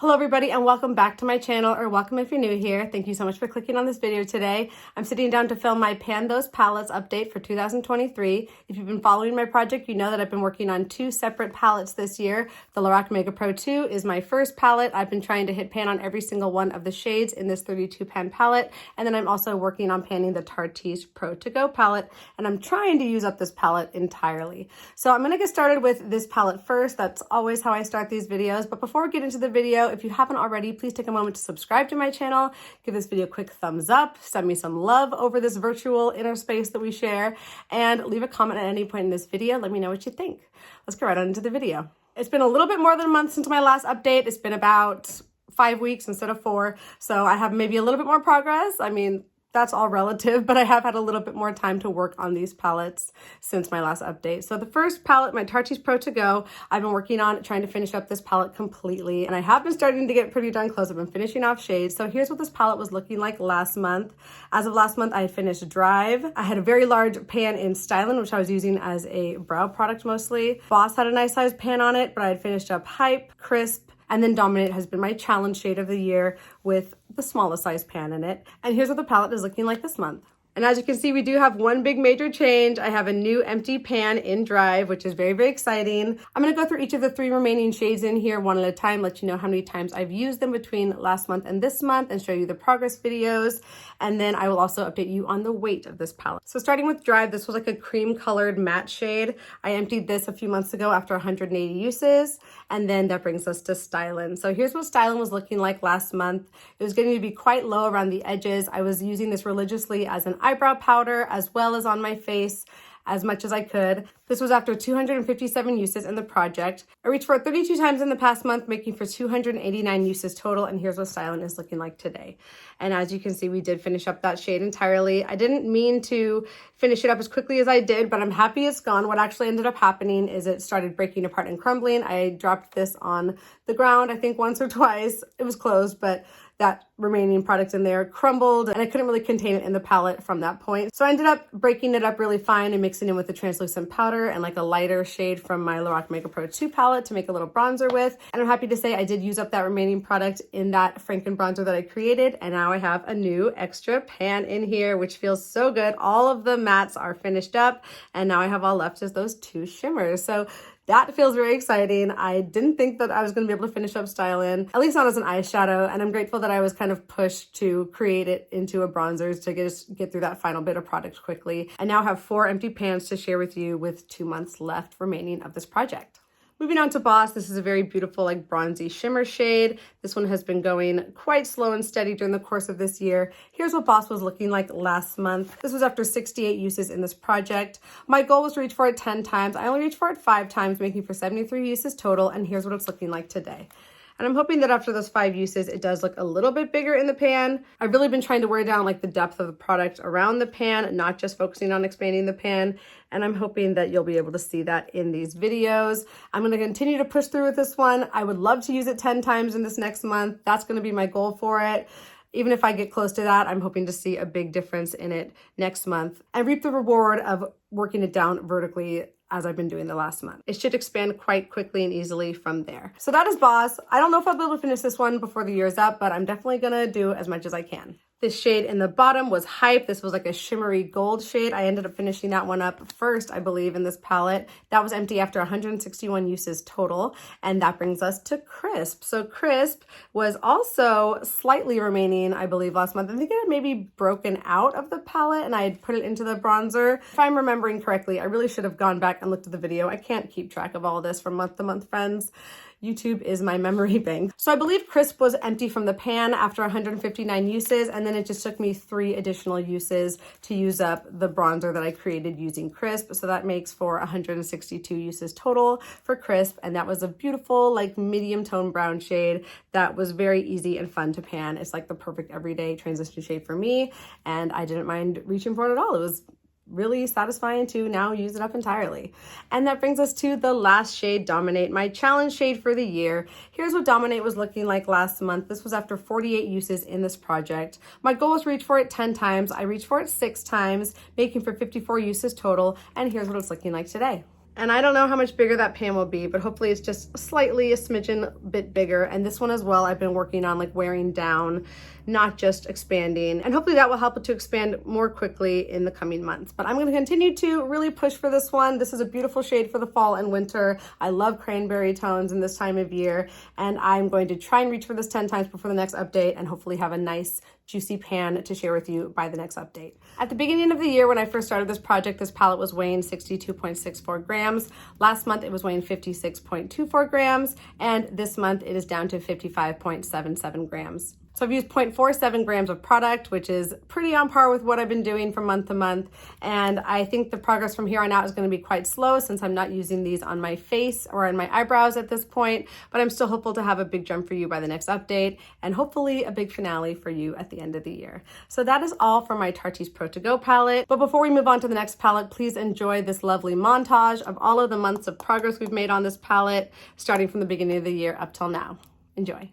Hello everybody and welcome back to my channel, or welcome if you're new here. Thank you so much for clicking on this video today. I'm sitting down to film my Pan Those Palettes update for 2023. If you've been following my project, you know that I've been working on two separate palettes this year. The Lorac MegaPro2 is my first palette. I've been trying to hit pan on every single one of the shades in this 32 pan palette. And then I'm also working on panning the Tarteist Pro To Go palette, and I'm trying to use up this palette entirely. So I'm gonna get started with this palette first. That's always how I start these videos. But before we get into the video, if you haven't already, please take a moment to subscribe to my channel, give this video a quick thumbs up, send me some love over this virtual inner space that we share, and leave a comment at any point in this video. Let me know what you think. Let's get right on into the video. It's been a little bit more than a month since my last update. It's been about 5 weeks instead of 4, so I have maybe a little bit more progress. I mean, that's all relative, but I have had a little bit more time to work on these palettes since my last update. So the first palette, my Tarteist Pro To Go, I've been working on trying to finish up this palette completely, and I have been starting to get pretty darn close. I've been finishing off shades. So here's what this palette was looking like last month. As of last month, I had finished Drive. I had a very large pan in Styling, which I was using as a brow product mostly. Boss had a nice sized pan on it, but I had finished up Hype, Crisp, and then Dominate has been my challenge shade of the year with the smallest size pan in it. And here's what the palette is looking like this month. And as you can see, we do have one big major change. I have a new empty pan in Drive, which is very, very exciting. I'm gonna go through each of the 3 remaining shades in here one at a time, let you know how many times I've used them between last month and this month, and show you the progress videos. And then I will also update you on the weight of this palette. So starting with Drive, this was like a cream colored matte shade. I emptied this a few months ago after 180 uses. And then that brings us to Styling. So here's what Styling was looking like last month. It was getting to be quite low around the edges. I was using this religiously as an eyebrow powder as well as on my face as much as I could. This was after 257 uses in the project. I reached for it 32 times in the past month, making for 289 uses total, and here's what Styling is looking like today. And as you can see, we did finish up that shade entirely. I didn't mean to finish it up as quickly as I did, but I'm happy it's gone. What actually ended up happening is it started breaking apart and crumbling. I dropped this on the ground, I think once or twice. It was closed, but that remaining product in there crumbled, and I couldn't really contain it in the palette from that point. So I ended up breaking it up really fine and mixing it with the translucent powder and like a lighter shade from my Lorac MegaPro2 palette to make a little bronzer with. And I'm happy to say I did use up that remaining product in that Franken bronzer that I created. And now I have a new extra pan in here, which feels so good. All of the mattes are finished up, and now I have all left is those 2 shimmers. So that feels very exciting. I didn't think that I was going to be able to finish up Styling, at least not as an eyeshadow, and I'm grateful that I was kind of pushed to create it into a bronzer to get through that final bit of product quickly. I now have 4 empty pans to share with you with 2 months left remaining of this project. Moving on to Boss, this is a very beautiful like bronzy shimmer shade. This one has been going quite slow and steady during the course of this year. Here's what Boss was looking like last month. This was after 68 uses in this project. My goal was to reach for it 10 times. I only reached for it 5 times, making for 73 uses total, and here's what it's looking like today. And I'm hoping that after those 5 uses, it does look a little bit bigger in the pan. I've really been trying to wear down like the depth of the product around the pan, not just focusing on expanding the pan. And I'm hoping that you'll be able to see that in these videos. I'm gonna continue to push through with this one. I would love to use it 10 times in this next month. That's gonna be my goal for it. Even if I get close to that, I'm hoping to see a big difference in it next month and reap the reward of working it down vertically as I've been doing the last month. It should expand quite quickly and easily from there. So that is Boss. I don't know if I'll be able to finish this one before the year's up, but I'm definitely gonna do as much as I can. This shade in the bottom was Hype. This was like a shimmery gold shade. I ended up finishing that one up first, I believe, in this palette. That was empty after 161 uses total. And that brings us to Crisp. So Crisp was also slightly remaining, I believe, last month. I think it had maybe broken out of the palette and I had put it into the bronzer. If I'm remembering correctly, I really should have gone back and looked at the video. I can't keep track of all this from month to month, friends. YouTube is my memory bank. So I believe Crisp was empty from the pan after 159 uses, and then it just took me 3 additional uses to use up the bronzer that I created using Crisp. So that makes for 162 uses total for Crisp, and that was a beautiful like medium tone brown shade that was very easy and fun to pan. It's like the perfect everyday transition shade for me, and I didn't mind reaching for it at all. It was really satisfying to now use it up entirely. And that brings us to the last shade, Dominate, my challenge shade for the year. Here's what Dominate was looking like last month. This was after 48 uses in this project. My goal was to reach for it 10 times. I reached for it 6 times, making for 54 uses total. And here's what it's looking like today. And I don't know how much bigger that pan will be, but hopefully it's just slightly a smidgen bit bigger. And this one as well, I've been working on like wearing down, not just expanding. And hopefully that will help it to expand more quickly in the coming months. But I'm gonna continue to really push for this one. This is a beautiful shade for the fall and winter. I love cranberry tones in this time of year. And I'm going to try and reach for this 10 times before the next update and hopefully have a nice juicy pan to share with you by the next update. At the beginning of the year, when I first started this project, this palette was weighing 62.64 grams. Last month, it was weighing 56.24 grams. And this month, it is down to 55.77 grams. So I've used 0.47 grams of product, which is pretty on par with what I've been doing from month to month. And I think the progress from here on out is going to be quite slow since I'm not using these on my face or on my eyebrows at this point, but I'm still hopeful to have a big jump for you by the next update and hopefully a big finale for you at the end of the year. So that is all for my Tarteist Pro To Go palette. But before we move on to the next palette, please enjoy this lovely montage of all of the months of progress we've made on this palette, starting from the beginning of the year up till now. Enjoy.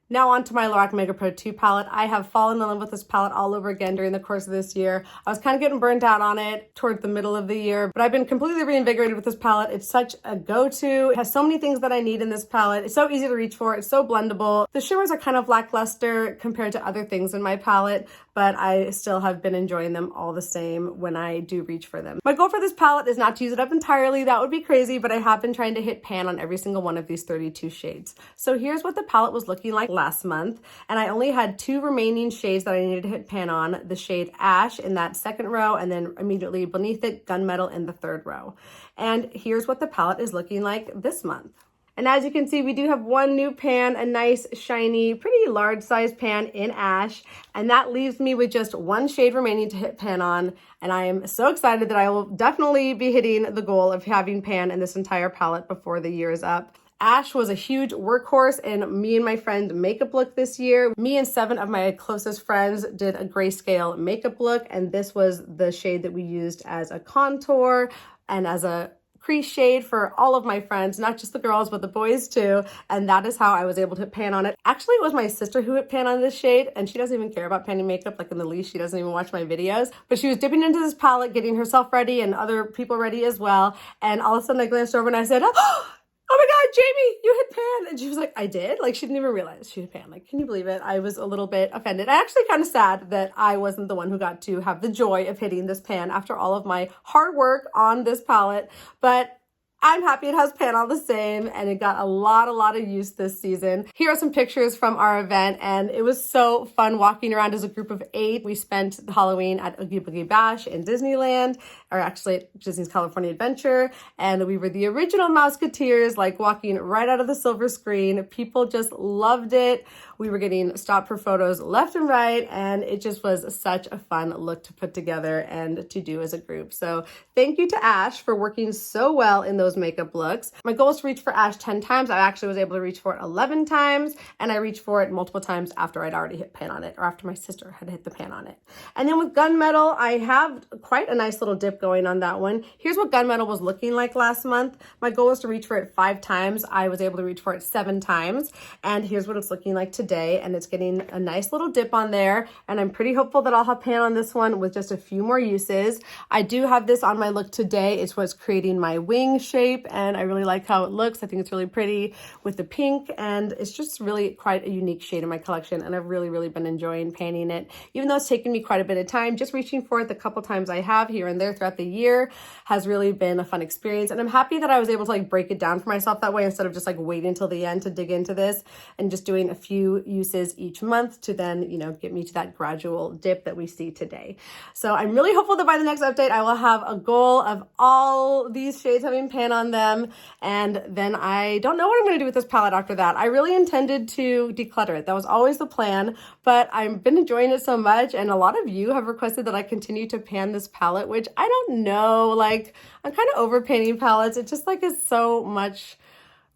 Now on to my Lorac MegaPro2 palette. I have fallen in love with this palette all over again during the course of this year. I was kind of getting burnt out on it towards the middle of the year, but I've been completely reinvigorated with this palette. It's such a go-to. It has so many things that I need in this palette. It's so easy to reach for. It's so blendable. The shimmers are kind of lackluster compared to other things in my palette, but I still have been enjoying them all the same when I do reach for them. My goal for this palette is not to use it up entirely. That would be crazy, but I have been trying to hit pan on every single one of these 32 shades. So here's what the palette was looking like last month, and I only had 2 remaining shades that I needed to hit pan on, the shade Ash in that second row, and then immediately beneath it, Gunmetal in the third row. And here's what the palette is looking like this month. And as you can see, we do have one new pan, a nice, shiny, pretty large size pan in Ash. And that leaves me with just 1 shade remaining to hit pan on. And I am so excited that I will definitely be hitting the goal of having pan in this entire palette before the year is up. Ash was a huge workhorse in me and my friend makeup look this year. Me and 7 of my closest friends did a grayscale makeup look, and this was the shade that we used as a contour and as a crease shade for all of my friends, not just the girls, but the boys too. And that is how I was able to hit pan on it. Actually, it was my sister who hit pan on this shade, and she doesn't even care about panning makeup, like in the least. She doesn't even watch my videos, but she was dipping into this palette, getting herself ready and other people ready as well. And all of a sudden I glanced over and I said, "Oh my God, Jamie, you hit pan." And she was like, "I did?" Like, she didn't even realize she hit pan. Like, can you believe it? I was a little bit offended. I'm actually kind of sad that I wasn't the one who got to have the joy of hitting this pan after all of my hard work on this palette. But I'm happy it has pan all the same, and it got a lot of use this season. Here are some pictures from our event, and it was so fun walking around as a group of 8. We spent Halloween at Oogie Boogie Bash in Disneyland, or actually at Disney's California Adventure, and we were the original Mouseketeers, like walking right out of the silver screen. People just loved it. We were getting stopped for photos left and right, and it just was such a fun look to put together and to do as a group. So thank you to Ash for working so well in those makeup looks. My goal is to reach for Ash 10 times. I actually was able to reach for it 11 times, and I reached for it multiple times after I'd already hit pan on it, or after my sister had hit the pan on it. And then with Gunmetal, I have quite a nice little dip going on that one. Here's what Gunmetal was looking like last month. My goal was to reach for it 5 times. I was able to reach for it 7 times, and here's what it's looking like today, and it's getting a nice little dip on there, and I'm pretty hopeful that I'll have pan on this one with just a few more uses. I do have this on my look today. It's what's creating my wing shape, and I really like how it looks. I think it's really pretty with the pink, and it's just really quite a unique shade in my collection, and I've really been enjoying panning it, even though it's taken me quite a bit of time. Just reaching for it the couple times I have here and there throughout throughout the year has really been a fun experience. And I'm happy that I was able to like break it down for myself that way instead of just like waiting until the end to dig into this and just doing a few uses each month to then, you know, get me to that gradual dip that we see today. So I'm really hopeful that by the next update, I will have a goal of all these shades having pan on them. And then I don't know what I'm going to do with this palette after that. I really intended to declutter it. That was always the plan, but I've been enjoying it so much. And a lot of you have requested that I continue to pan this palette, which I don't know, like I'm kind of over panning palettes. It just like is so much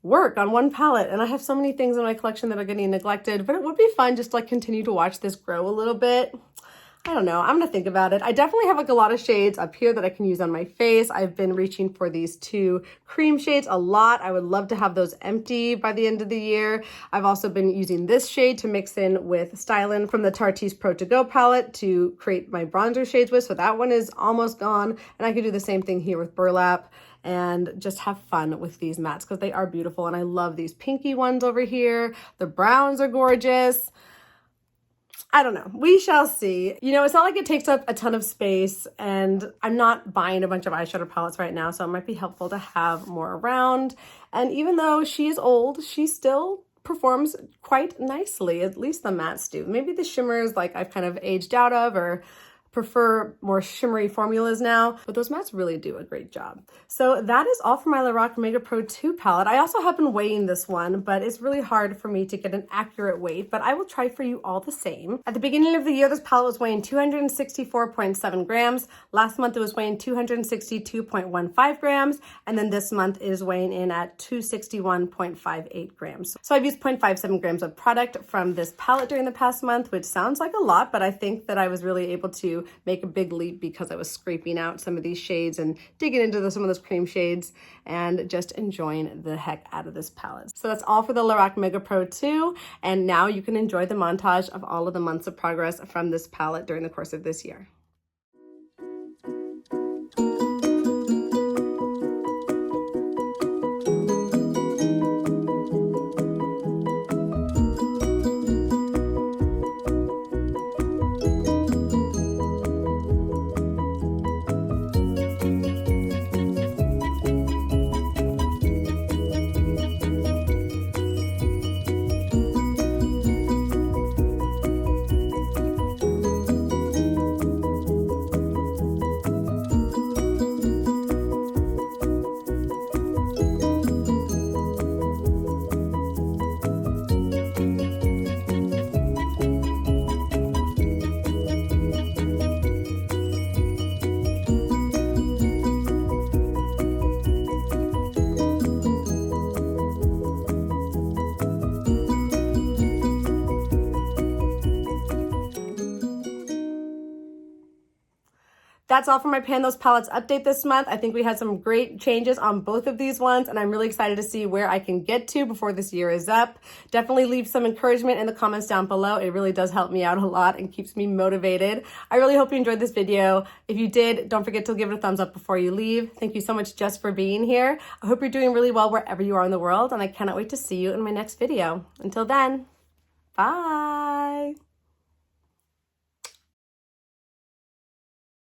work on one palette, and I have so many things in my collection that are getting neglected, but it would be fun just to like continue to watch this grow a little bit. I don't know. I'm going to think about it. I definitely have like a lot of shades up here that I can use on my face. I've been reaching for these 2 cream shades a lot. I would love to have those empty by the end of the year. I've also been using this shade to mix in with Stylin' from the Tarteist Pro To Go palette to create my bronzer shades with. So that one is almost gone. And I could do the same thing here with Burlap and just have fun with these mattes because they are beautiful. And I love these pinky ones over here. The browns are gorgeous. I don't know. We shall see. You know, it's not like it takes up a ton of space, and I'm not buying a bunch of eyeshadow palettes right now, so it might be helpful to have more around. And even though she is old, she still performs quite nicely. At least the mattes do. Maybe the shimmers, like I've kind of aged out of or prefer more shimmery formulas now, but those mattes really do a great job. So that is all for my Lorac MegaPro2 palette. I also have been weighing this one, but it's really hard for me to get an accurate weight, but I will try for you all the same. At the beginning of the year, this palette was weighing 264.7 grams. Last month, it was weighing 262.15 grams. And then this month is weighing in at 261.58 grams. So I've used 0.57 grams of product from this palette during the past month, which sounds like a lot, but I think that I was really able to make a big leap because I was scraping out some of these shades and digging into some of those cream shades and just enjoying the heck out of this palette. So that's all for the Lorac MegaPro2, and now you can enjoy the montage of all of the months of progress from this palette during the course of this year. That's all for my Pan Those Palettes update this month. I think we had some great changes on both of these ones, and I'm really excited to see where I can get to before this year is up. Definitely leave some encouragement in the comments down below. It really does help me out a lot and keeps me motivated. I really hope you enjoyed this video. If you did, don't forget to give it a thumbs up before you leave. Thank you so much just for being here. I hope you're doing really well wherever you are in the world, and I cannot wait to see you in my next video. Until then, bye.